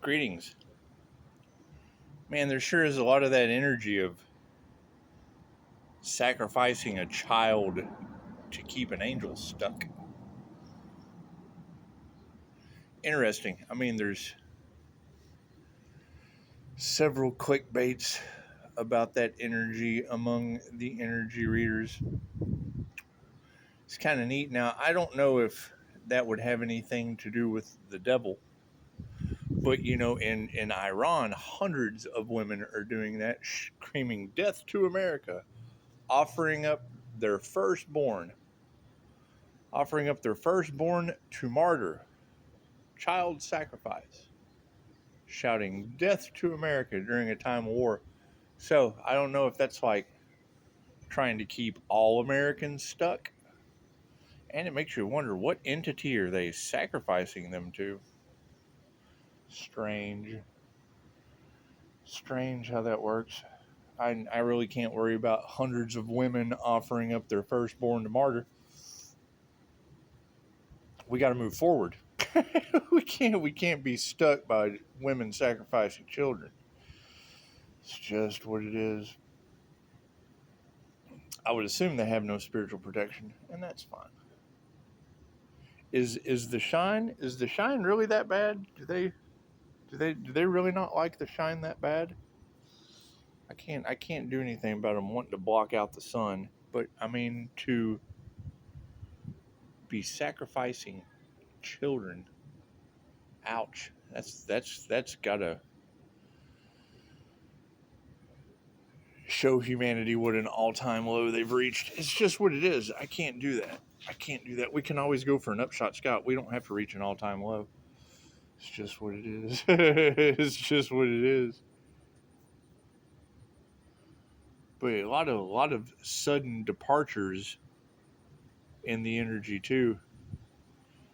Greetings. Man, there sure is a lot of that energy of sacrificing a child to keep an angel stuck. Interesting. I mean, there's several clickbaits about that energy among the energy readers. It's kind of neat. Now, I don't know if that would have anything to do with the devil, but you know, in Iran, hundreds of women are doing that, screaming "Death to America," offering up their firstborn to martyr, child sacrifice, shouting "Death to America" during a time of war. So I don't know if that's like trying to keep all Americans stuck. And it makes you wonder, what entity are they sacrificing them to? Strange how that works. I really can't worry about hundreds of women offering up their firstborn to martyr. We got to move forward. we can't be stuck by women sacrificing children. It's just what it is. I would assume they have no spiritual protection, and that's fine. Is the shine really that bad? Do they really not like the shine that bad? I can't do anything about them wanting to block out the sun, but I mean, to be sacrificing children, ouch. That's gotta show humanity what an all-time low they've reached. It's just what it is. I can't do that. We can always go for an Upshotscott. We don't have to reach an all-time low. It's just what it is. It's just what it is. But a lot of sudden departures in the energy too.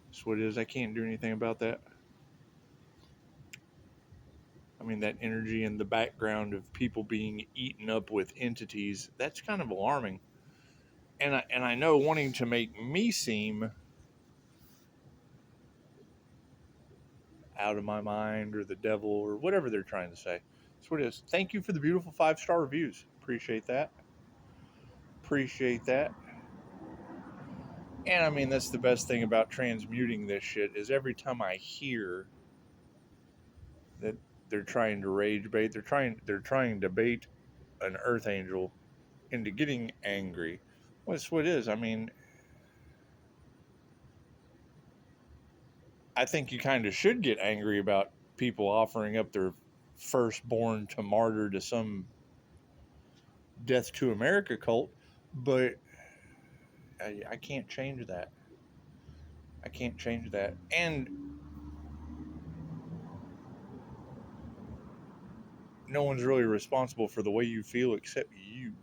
That's what it is. I can't do anything about that. I mean, that energy in the background of people being eaten up with entities, that's kind of alarming. And I know, wanting to make me seem out of my mind or the devil or whatever they're trying to say. That's what it is. Thank you for the beautiful 5-star reviews. Appreciate that. And I mean, that's the best thing about transmuting this shit, is every time I hear that they're trying to rage bait, they're trying to bait an earth angel into getting angry. Well, that's what it is. I mean, I think you kind of should get angry about people offering up their firstborn to martyr to some Death to America cult, but I can't change that. And no one's really responsible for the way you feel except you.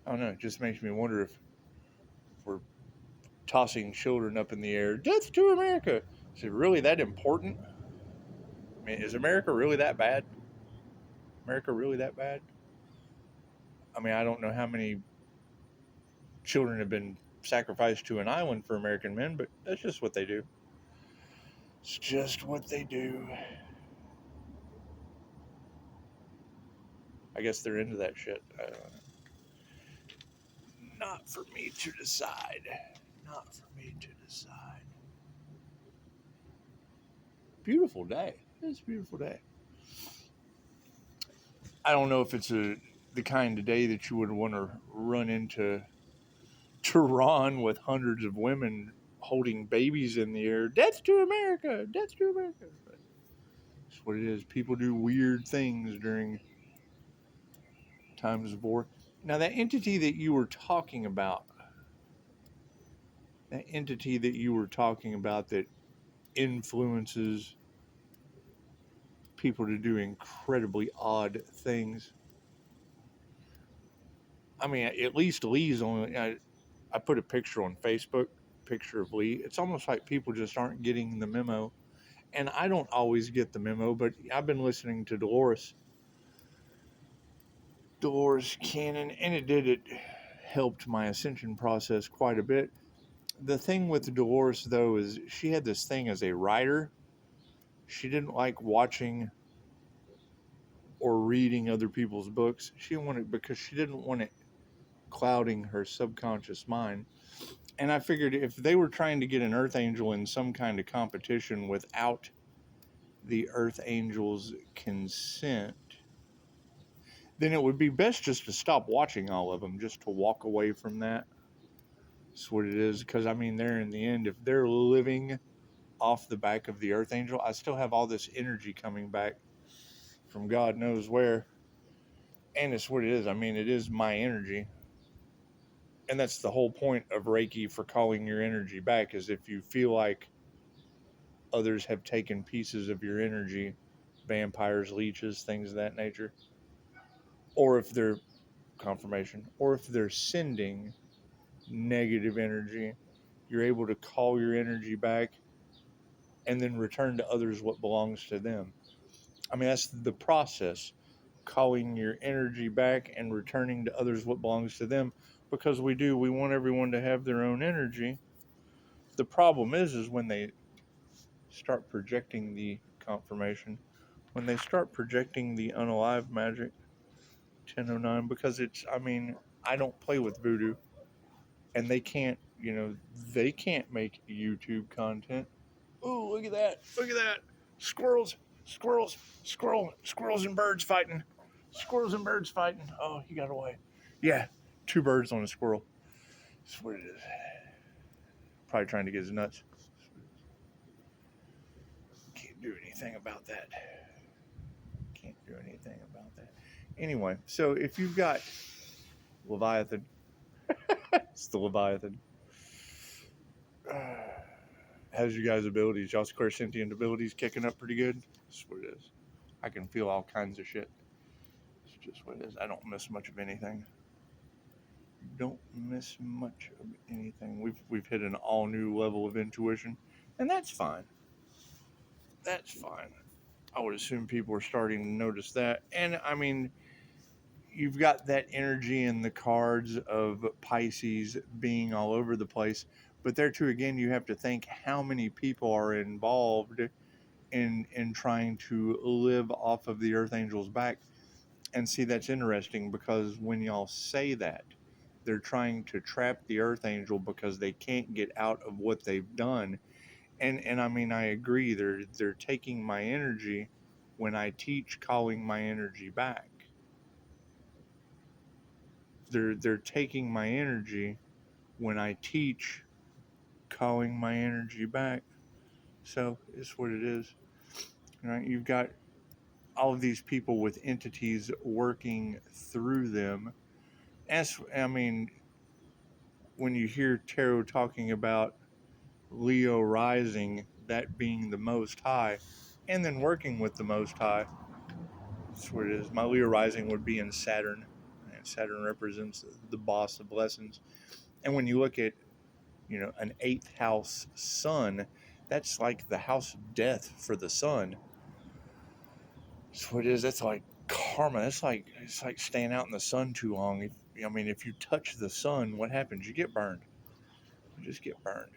I don't know, it just makes me wonder if we're tossing children up in the air. Death to America! Is it really that important? I mean, is America really that bad? I mean, I don't know how many children have been sacrificed to an island for American men, but that's just what they do. It's just what they do. I guess they're into that shit. Not for me to decide. Beautiful day. It's a beautiful day. I don't know if it's the kind of day that you would want to run into Tehran with hundreds of women holding babies in the air. Death to America! Death to America! But that's what it is. People do weird things during times of war. Now, that entity that you were talking about, that influences people to do incredibly odd things. I mean, at least Lee's only. I put a picture on Facebook, picture of Lee. It's almost like people just aren't getting the memo. And I don't always get the memo, but I've been listening to Dolores Cannon, and it helped my ascension process quite a bit. The thing with Dolores, though, is she had this thing as a writer. She didn't like watching or reading other people's books. She wanted, because she didn't want it clouding her subconscious mind. And I figured if they were trying to get an Earth Angel in some kind of competition without the Earth Angel's consent, then it would be best just to stop watching all of them, just to walk away from that. That's what it is. Because, I mean, they're in the end, if they're living off the back of the Earth Angel, I still have all this energy coming back from God knows where. And it's what it is. I mean, it is my energy. And that's the whole point of Reiki, for calling your energy back, is if you feel like others have taken pieces of your energy, vampires, leeches, things of that nature, or if they're confirmation, or if they're sending negative energy, you're able to call your energy back and then return to others what belongs to them. I mean, that's the process, calling your energy back and returning to others what belongs to them, because we want everyone to have their own energy. The problem is when they start projecting the confirmation, when they start projecting the unalive magic, 1009, because it's, I mean, I don't play with voodoo, and they can't, they can't make YouTube content. Oh, look at that. Look at that. Squirrels, squirrels and birds fighting. Squirrels and birds fighting. Oh, he got away. Yeah, 2 birds on a squirrel. That's what it is. Probably trying to get his nuts. Can't do anything about that. Can't do anything about that. Anyway, so if you've got Leviathan, it's the Leviathan. How's you guys' abilities? Y'all's clairsentient abilities kicking up pretty good? That's what it is. I can feel all kinds of shit. It's just what it is. I don't miss much of anything. Don't miss much of anything. We've hit an all new level of intuition, and that's fine. That's fine. I would assume people are starting to notice that. And I mean, you've got that energy in the cards of Pisces being all over the place. But there too, again, you have to think how many people are involved in trying to live off of the Earth Angel's back. And see, that's interesting, because when y'all say that, they're trying to trap the Earth Angel because they can't get out of what they've done. And I mean, I agree. They're taking my energy when I teach calling my energy back. They're taking my energy when I teach calling my energy back. So it's what it is. Right? You've got all of these people with entities working through them. I mean, when you hear tarot talking about Leo rising, that being the Most High, and then working with the Most High, that's what it is. My Leo rising would be in Saturn, and Saturn represents the boss of lessons. And when you look at, an 8th house sun, that's like the house of death for the sun. That's what it is. That's like karma. It's like staying out in the sun too long. If you touch the sun, what happens? You get burned. You just get burned.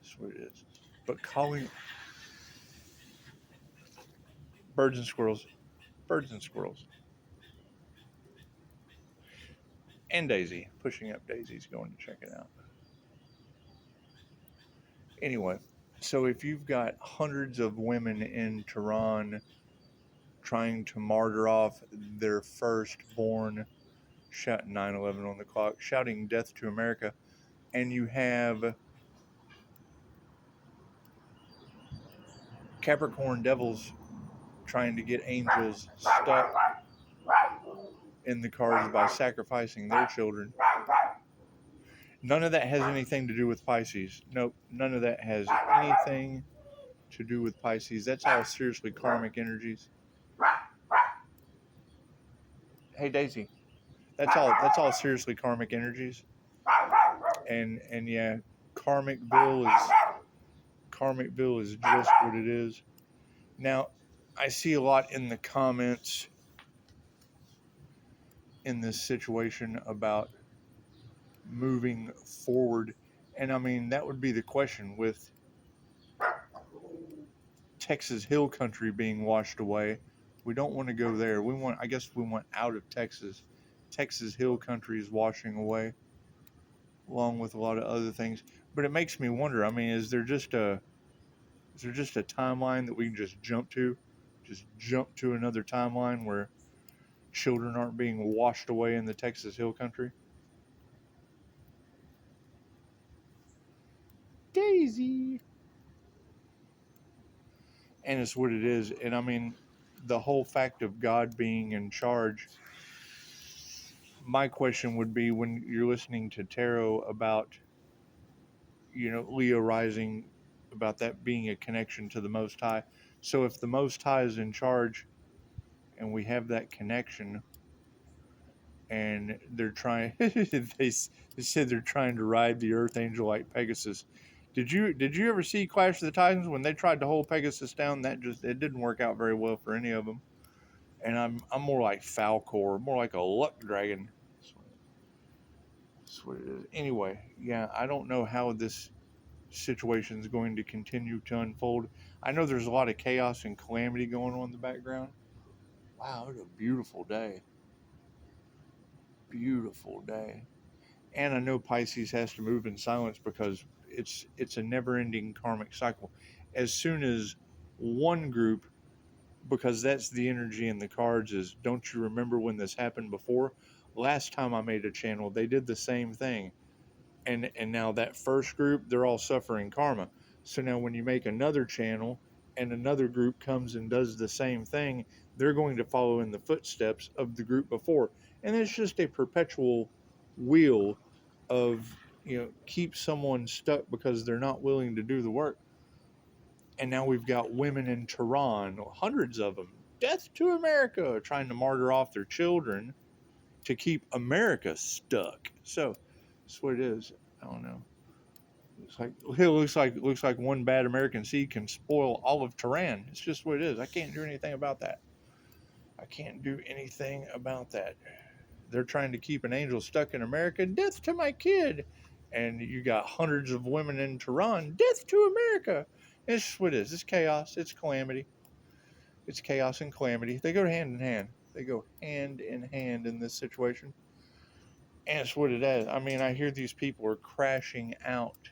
That's what it is. But calling birds and squirrels, and Daisy, pushing up Daisy's going to check it out. Anyway, so if you've got hundreds of women in Tehran trying to martyr off their firstborn, shouting 9/11 on the clock, shouting death to America, and you have Capricorn devils trying to get angels stuck in the cards by sacrificing their children. None of that has anything to do with Pisces. Nope, none of that has anything to do with Pisces. That's all seriously karmic energies. Hey Daisy, that's all seriously karmic energies. And yeah, Karmicville is just what it is. Now, I see a lot in the comments in this situation about moving forward And I mean, that would be the question with Texas Hill Country being washed away. We don't want to go there. I guess we want out of Texas. Texas Hill Country is washing away, along with a lot of other things. But it makes me wonder. I mean, is there just a timeline that we can just jump to another timeline where children aren't being washed away in the Texas Hill Country? Daisy. And it's what it is. And I mean, the whole fact of God being in charge. My question would be, when you're listening to tarot about, Leo rising, about that being a connection to the Most High. So if the Most High is in charge and we have that connection, and they're trying, they said they're trying to ride the Earth Angel like Pegasus. Did you ever see Clash of the Titans when they tried to hold Pegasus down? It didn't work out very well for any of them. And I'm more like Falcor, more like a luck dragon. That's what it is. Anyway, yeah, I don't know how this situation is going to continue to unfold. I know there's a lot of chaos and calamity going on in the background. Wow, it's a beautiful day. Beautiful day. And I know Pisces has to move in silence because it's a never-ending karmic cycle. As soon as one group, because that's the energy in the cards, is, don't you remember when this happened before? Last time I made a channel, they did the same thing. And now that first group, they're all suffering karma. So now when you make another channel and another group comes and does the same thing, they're going to follow in the footsteps of the group before. And it's just a perpetual wheel of, keep someone stuck because they're not willing to do the work. And now we've got women in Tehran, hundreds of them, death to America, trying to martyr off their children to keep America stuck. So that's what it is. I don't know. It looks like one bad American seed can spoil all of Tehran. It's just what it is. I can't do anything about that. I can't do anything about that. They're trying to keep an angel stuck in America. Death to my kid. And you got hundreds of women in Tehran. Death to America. It's just what it is. It's chaos. It's calamity. It's chaos and calamity. They go hand in hand. They go hand in hand in this situation. And it's what it is. I mean, I hear these people are crashing out.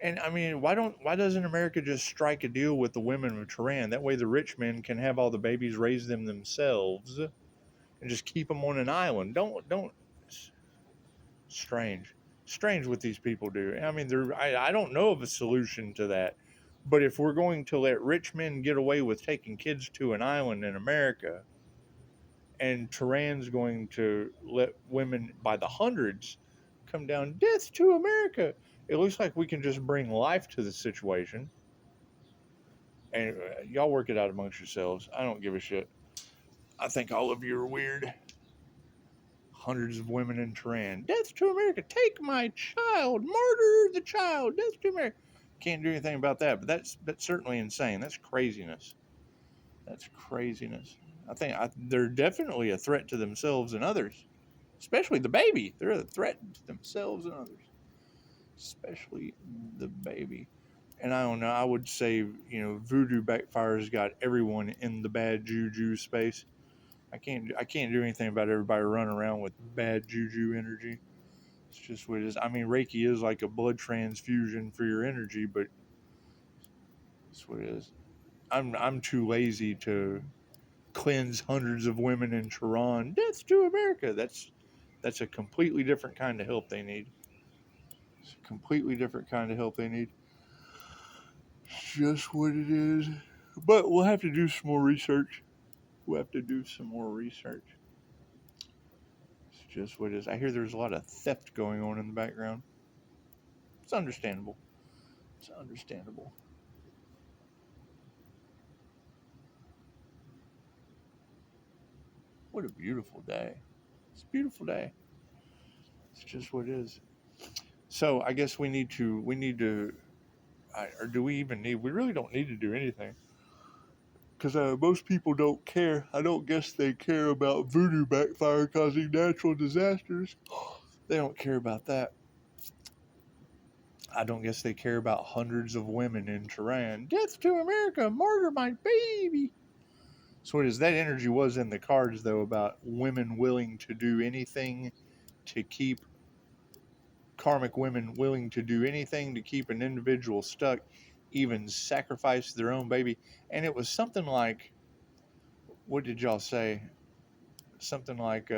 And I mean, why doesn't America just strike a deal with the women of Tehran? That way the rich men can have all the babies, raise them themselves, and just keep them on an island. Don't strange. Strange what these people do. I mean, I don't know of a solution to that. But if we're going to let rich men get away with taking kids to an island in America, and Tehran's going to let women by the hundreds come down, death to America, it looks like we can just bring life to the situation. And y'all work it out amongst yourselves. I don't give a shit. I think all of you are weird. Hundreds of women in Tehran. Death to America. Take my child. Murder the child. Death to America. Can't do anything about that. But that's certainly insane. That's craziness. That's craziness. They're definitely a threat to themselves and others. Especially the baby. They're a threat to themselves and others. Especially the baby. And I don't know, I would say, voodoo backfire's got everyone in the bad juju space. I can't do anything about everybody running around with bad juju energy. It's just what it is. I mean, Reiki is like a blood transfusion for your energy, but it's what it is. I'm too lazy to cleanse hundreds of women in Tehran. Death to America. That's a completely different kind of help they need. It's a completely different kind of help they need. It's just what it is. But we'll have to do some more research. It's just what it is. I hear there's a lot of theft going on in the background. It's understandable. What a beautiful day. It's a beautiful day. It's just what it is. So I guess we need to, or do we even need, we really don't need to do anything. because most people don't care. I don't guess they care about voodoo backfire causing natural disasters. They don't care about that. I don't guess they care about hundreds of women in Tehran. Death to America, murder my baby. So what is that energy was in the cards though about women willing to do anything to keep karmic women willing to do anything to keep an individual stuck, even sacrifice their own baby. And it was something like, what did y'all say? Something like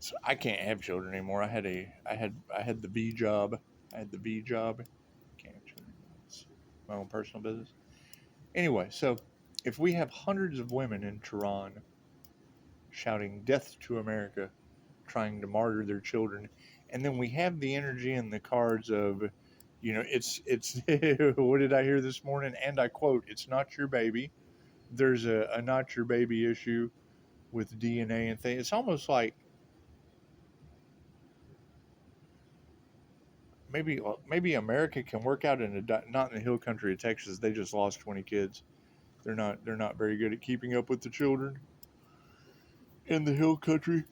so I can't have children anymore. I had the V job. I had the V job. Can't have children. It's my own personal business. Anyway, so if we have hundreds of women in Tehran shouting death to America, trying to martyr their children, and then we have the energy and the cards of, it's what did I hear this morning? And I quote, "It's not your baby." There's a not your baby issue with DNA and things. It's almost like maybe America can work out not in the hill country of Texas. They just lost 20 kids. They're not very good at keeping up with the children in the hill country.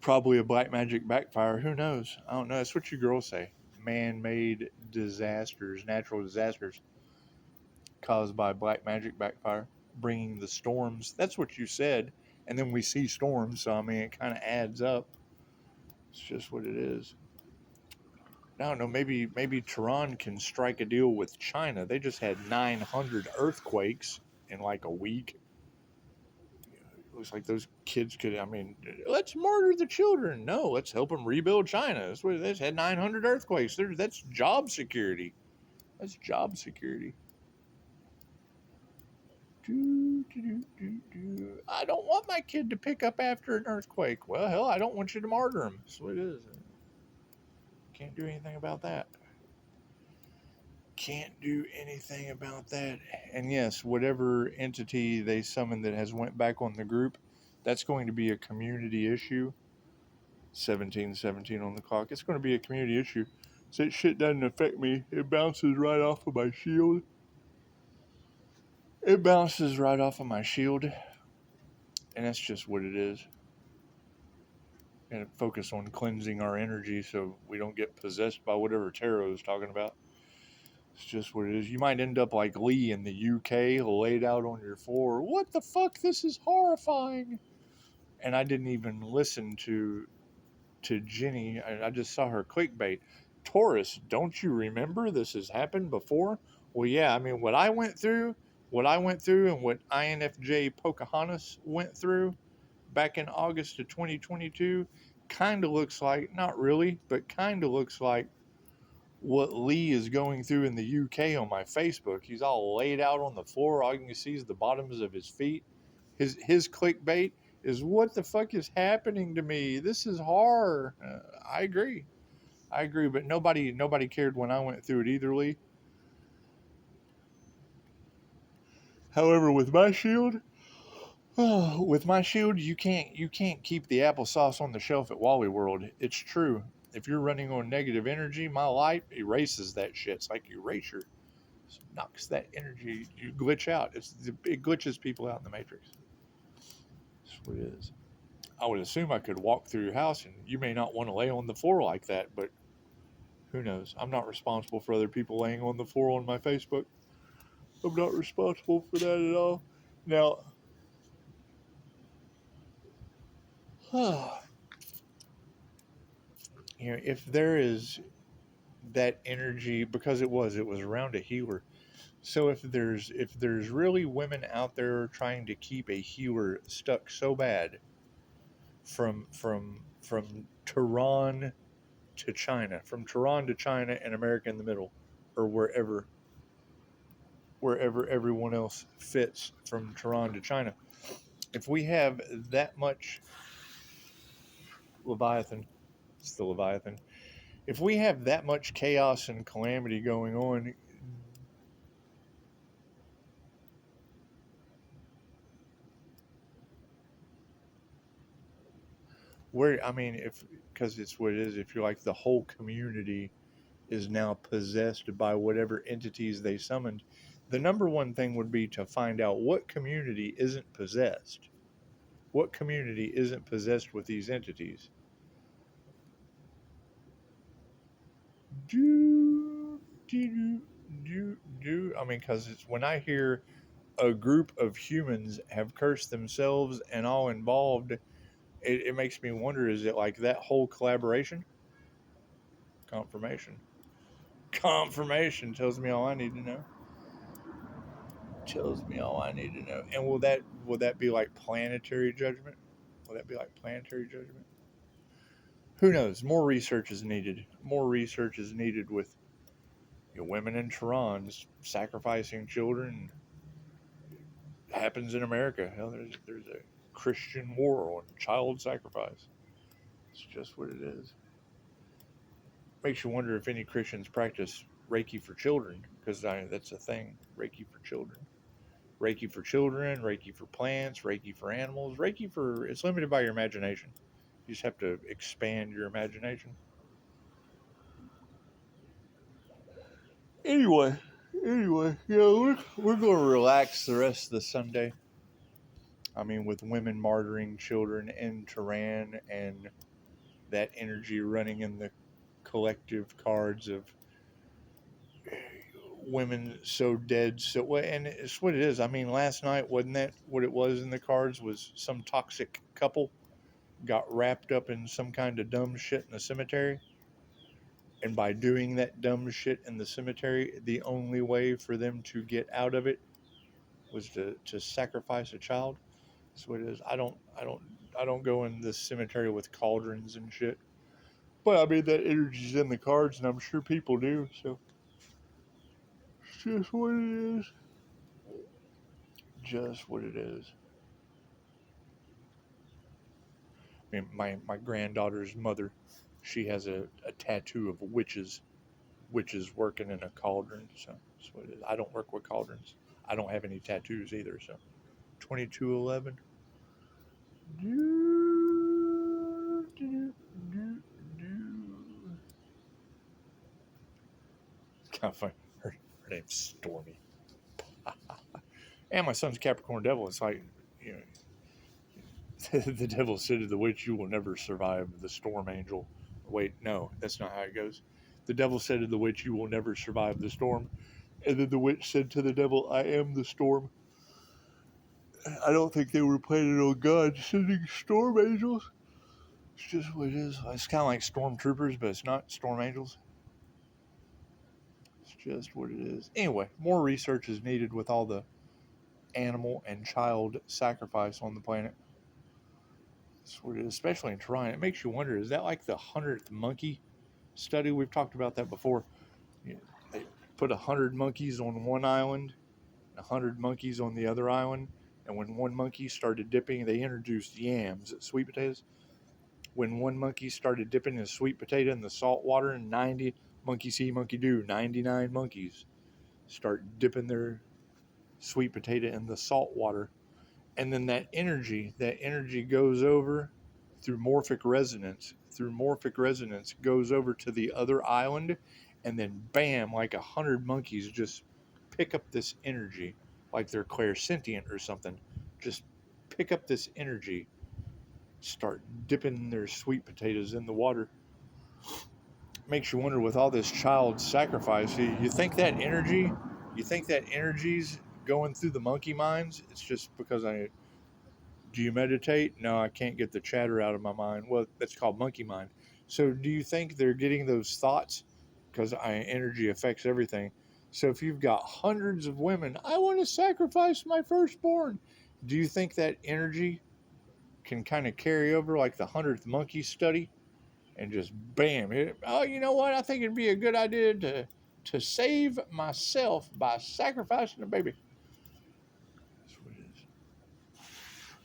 Probably a black magic backfire. Who knows? I don't know. That's what you girls say. Man-made disasters, natural disasters caused by black magic backfire, bringing the storms. That's what you said. And then we see storms, so I mean, it kind of adds up. It's just what it is. I don't know. Maybe Tehran can strike a deal with China. They just had 900 earthquakes in like a week. It looks like those kids could. I mean, let's murder the children. No, let's help them rebuild China. That's what they had 900 earthquakes. That's job security. That's job security. I don't want my kid to pick up after an earthquake. Well, hell, I don't want you to martyr him. That's what it is. Can't do anything about that. Can't do anything about that. And yes, whatever entity they summon that has went back on the group, that's going to be a community issue. 1717 on the clock. It's going to be a community issue. So that shit doesn't affect me. It bounces right off of my shield. It bounces right off of my shield. And that's just what it is. And focus on cleansing our energy so we don't get possessed by whatever tarot is talking about. It's just what it is. You might end up like Lee in the UK, laid out on your floor. What the fuck? This is horrifying. And I didn't even listen to Jenny. I just saw her clickbait. Taurus, don't you remember this has happened before? Well, yeah. I mean, what I went through, and what INFJ Pocahontas went through back in August of 2022, kind of looks like, not really, but kind of looks like what Lee is going through in the UK on my Facebook. He's all laid out on the floor. All you can see is the bottoms of his feet. His clickbait is, what the fuck is happening to me? This is horror. I agree, but nobody cared when I went through it either, Lee. However, with my shield, you can't keep the applesauce on the shelf at Wally World. It's true. If you're running on negative energy, my light erases that shit. It's like erasure. It knocks that energy. You glitch out. It glitches people out in the Matrix. That's what it is. I would assume I could walk through your house, and you may not want to lay on the floor like that, but who knows? I'm not responsible for other people laying on the floor on my Facebook. I'm not responsible for that at all. Now, if there is that energy, because it was around a healer. So if there's really women out there trying to keep a healer stuck so bad from Tehran to China, and America in the middle, or wherever everyone else fits from Tehran to China. If we have that much Leviathan, it's the Leviathan. If we have that much chaos and calamity going on, because it's what it is. If you're like the whole community is now possessed by whatever entities they summoned, the number one thing would be to find out what community isn't possessed. What community isn't possessed with these entities? I mean, because it's when I hear a group of humans have cursed themselves and all involved, it makes me wonder, is it like that whole collaboration? Confirmation. Confirmation tells me all I need to know. Tells me all I need to know. And will that be like planetary judgment? Will that be like planetary judgment? Who knows? More research is needed. More research is needed with women in Tehran sacrificing children. It happens in America. Hell, there's a Christian war on child sacrifice. It's just what it is. Makes you wonder if any Christians practice Reiki for children, because that's a thing. Reiki for children. Reiki for children, Reiki for plants, Reiki for animals, it's limited by your imagination. You just have to expand your imagination. Anyway, we're going to relax the rest of the Sunday. I mean, with women martyring children in Tehran and that energy running in the collective cards of women so dead, and it's what it is. I mean, last night, wasn't that what it was in the cards? Was some toxic couple got wrapped up in some kind of dumb shit in the cemetery, and by doing that dumb shit in the cemetery, the only way for them to get out of it was to sacrifice a child. That's what it is. I don't go in the cemetery with cauldrons and shit. But I mean, that energy's in the cards, and I'm sure people do. So it's just what it is. Just what it is. I mean, my granddaughter's mother, she has a tattoo of witches working in a cauldron. So that's what it is. I don't work with cauldrons. I don't have any tattoos either. So 2211. It's kind of funny. Her name's Stormy. And my son's Capricorn Devil. It's like, the devil said to the witch, "You will never survive the storm angel." Wait, no, that's not how it goes. The devil said to the witch, "You will never survive the storm." And then the witch said to the devil, "I am the storm." I don't think they were planning on God sending storm angels. It's just what it is. It's kind of like stormtroopers, but it's not storm angels. It's just what it is. Anyway, more research is needed with all the animal and child sacrifice on the planet. That's what it is, especially in Tehran. It makes you wonder, is that like the 100th monkey study? We've talked about that before. They put 100 monkeys on one island, 100 monkeys on the other island, and when one monkey started dipping, they introduced yams, sweet potatoes. When one monkey started dipping his sweet potato in the salt water, 90 monkey see, monkey do, 99 monkeys start dipping their sweet potato in the salt water. And then that energy goes over through morphic resonance, goes over to the other island, and then bam, like 100 monkeys just pick up this energy, like they're clairsentient or something. Just pick up this energy, start dipping their sweet potatoes in the water. Makes you wonder, with all this child sacrifice, you think that energy's going through the monkey minds? It's just because do you meditate? No, I can't get the chatter out of my mind. Well, that's called monkey mind. So do you think they're getting those thoughts? Because energy affects everything. So if you've got hundreds of women, I want to sacrifice my firstborn. Do you think that energy can kind of carry over like the 100th monkey study? And just bam, you know what? I think it'd be a good idea to save myself by sacrificing a baby. That's what it is.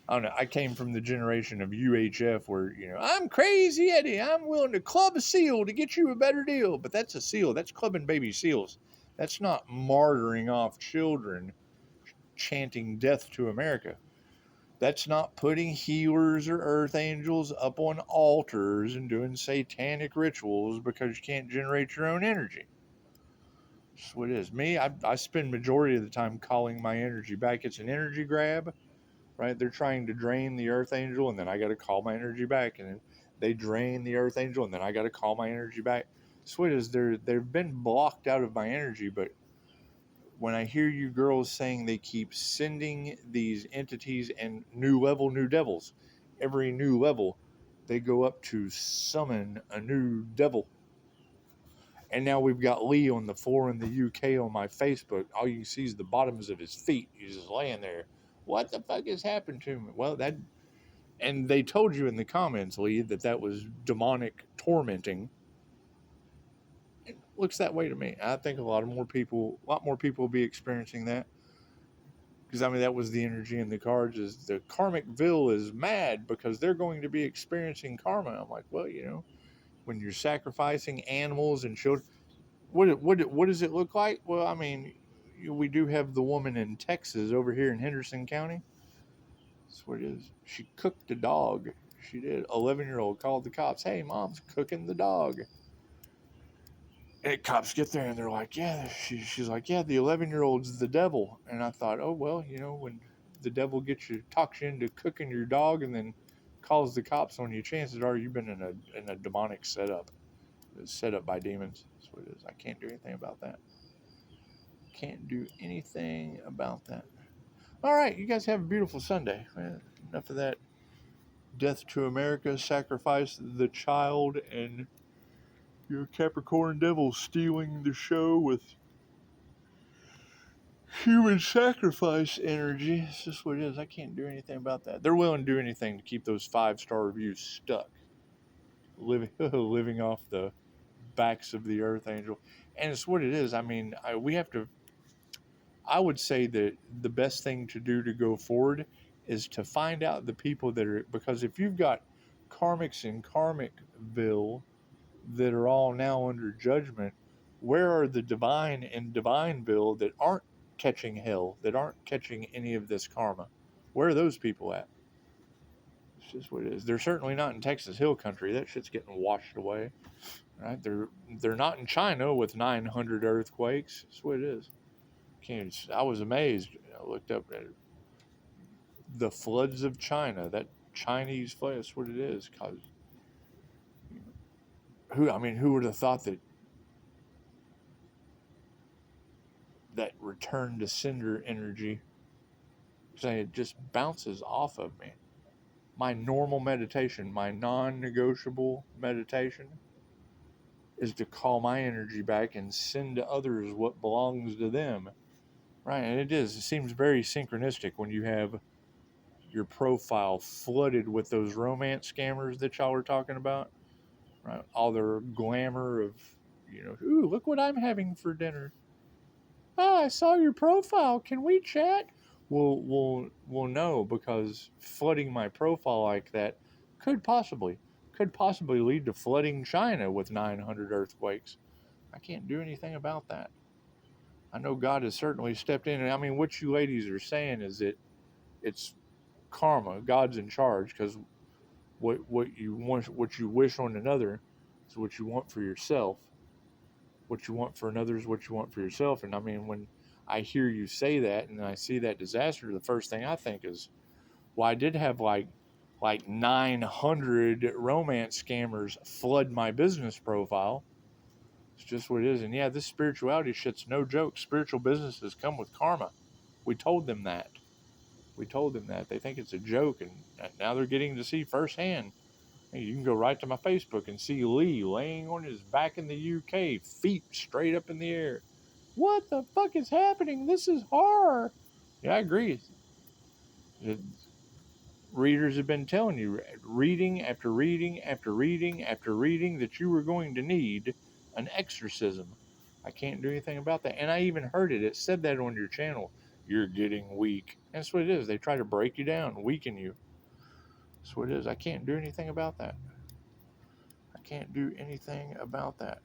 I don't know. I came from the generation of UHF where, I'm crazy Eddie. I'm willing to club a seal to get you a better deal. But that's a seal. That's clubbing baby seals. That's not martyring off children, chanting death to America. That's not putting healers or earth angels up on altars and doing satanic rituals because you can't generate your own energy. That's what it is. Me, I spend majority of the time calling my energy back. It's an energy grab, right? They're trying to drain the earth angel, and then I got to call my energy back, and then they drain the earth angel, and then I got to call my energy back. That's what it is. They've been blocked out of my energy, but when I hear you girls saying they keep sending these entities and new level, new devils, every new level, they go up to summon a new devil. And now we've got Lee on the floor in the UK on my Facebook. All you can see is the bottoms of his feet. He's just laying there. What the fuck has happened to me? Well, that, and they told you in the comments, Lee, that was demonic tormenting. It looks that way to me. I think a lot more people will be experiencing that. Because I mean, that was the energy in the cards. Is the karmic vil is mad because they're going to be experiencing karma. I'm like, well, when you're sacrificing animals and children, what does it look like? Well, I mean, we do have the woman in Texas over here in Henderson County. That's what it is. She cooked a dog. She did. 11-year-old called the cops. Hey, mom's cooking the dog. And cops get there and they're like, yeah, she's like, yeah, the 11-year-old's the devil. And I thought, oh, well, when the devil talks you into cooking your dog and then calls the cops on you, chances are you've been in a demonic setup. It's set up by demons. That's what it is. I can't do anything about that. Can't do anything about that. All right, you guys have a beautiful Sunday. Enough of that. Death to America, sacrifice the child, and your Capricorn devil stealing the show with human sacrifice energy. It's just what it is. I can't do anything about that. They're willing to do anything to keep those 5-star reviews stuck, living off the backs of the Earth Angel. And it's what it is. I mean, we have to. I would say that the best thing to do to go forward is to find out the people that are, because if you've got karmics in Karmicville that are all now under judgment, where are the divine in Divineville that aren't catching hell, that aren't catching any of this karma? Where are those people at? It's just what it is. They're certainly not in Texas Hill Country. That shit's getting washed away, right? They're not in China with 900 earthquakes. That's what it is. I was amazed. I looked up at the floods of China. That Chinese flood. That's what it is. Cause who would have thought that return to sender energy, saying it just bounces off of me. My normal meditation, my non-negotiable meditation, is to call my energy back and send to others what belongs to them. Right, and it is. It seems very synchronistic when you have your profile flooded with those romance scammers that y'all were talking about. Right, all their glamour of, ooh, look what I'm having for dinner. Oh, I saw your profile. Can we chat? Well, no, because flooding my profile like that could possibly lead to flooding China with 900 earthquakes. I can't do anything about that. I know God has certainly stepped in, and I mean, what you ladies are saying is that it's karma. God's in charge, because what you want, what you wish on another, is what you want for yourself. What you want for another is what you want for yourself. And I mean, when I hear you say that and I see that disaster, the first thing I think is, well, I did have like 900 romance scammers flood my business profile. It's just what it is. And yeah, this spirituality shit's no joke. Spiritual businesses come with karma. We told them that. They think it's a joke, and now they're getting to see firsthand. Hey, you can go right to my Facebook and see Lee laying on his back in the UK, feet straight up in the air. What the fuck is happening? This is horror. Yeah, I agree. The readers have been telling you, reading after reading after reading after reading, that you were going to need an exorcism. I can't do anything about that. And I even heard it. It said that on your channel. You're getting weak. That's what it is. They try to break you down, weaken you. That's what it is. I can't do anything about that. I can't do anything about that.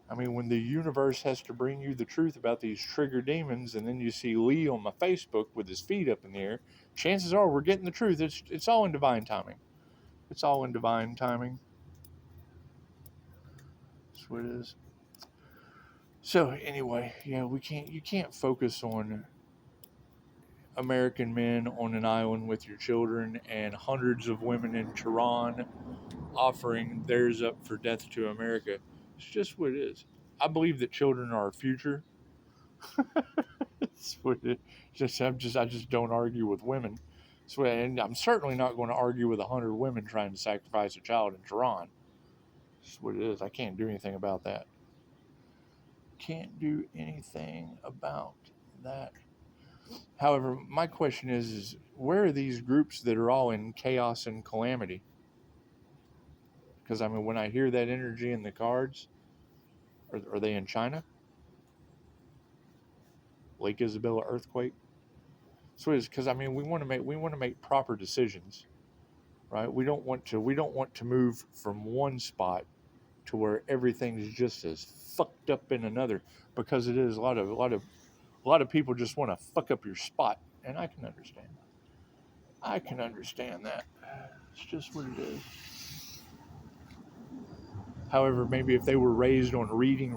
I mean, when the universe has to bring you the truth about these trigger demons, and then you see Lee on my Facebook with his feet up in the air, chances are we're getting the truth. It's all in divine timing. It's all in divine timing. That's what it is. So anyway, yeah, you can't focus on American men on an island with your children and hundreds of women in Tehran offering theirs up for death to America. It's just what it is. I believe that children are our future. It's what it is. I just don't argue with women. So, and I'm certainly not going to argue with 100 women trying to sacrifice a child in Tehran. That's what it is. I can't do anything about that. Can't do anything about that. However, my question is where are these groups that are all in chaos and calamity? Because, I mean, when I hear that energy in the cards, are they in China? Lake Isabella earthquake? So it is, because, I mean, we want to make proper decisions, right? We don't want to move from one spot to where everything's just as fucked up in another, because it is a lot of people just want to fuck up your spot, and I can understand. I can understand that. It's just what it is. However, maybe if they were raised on reading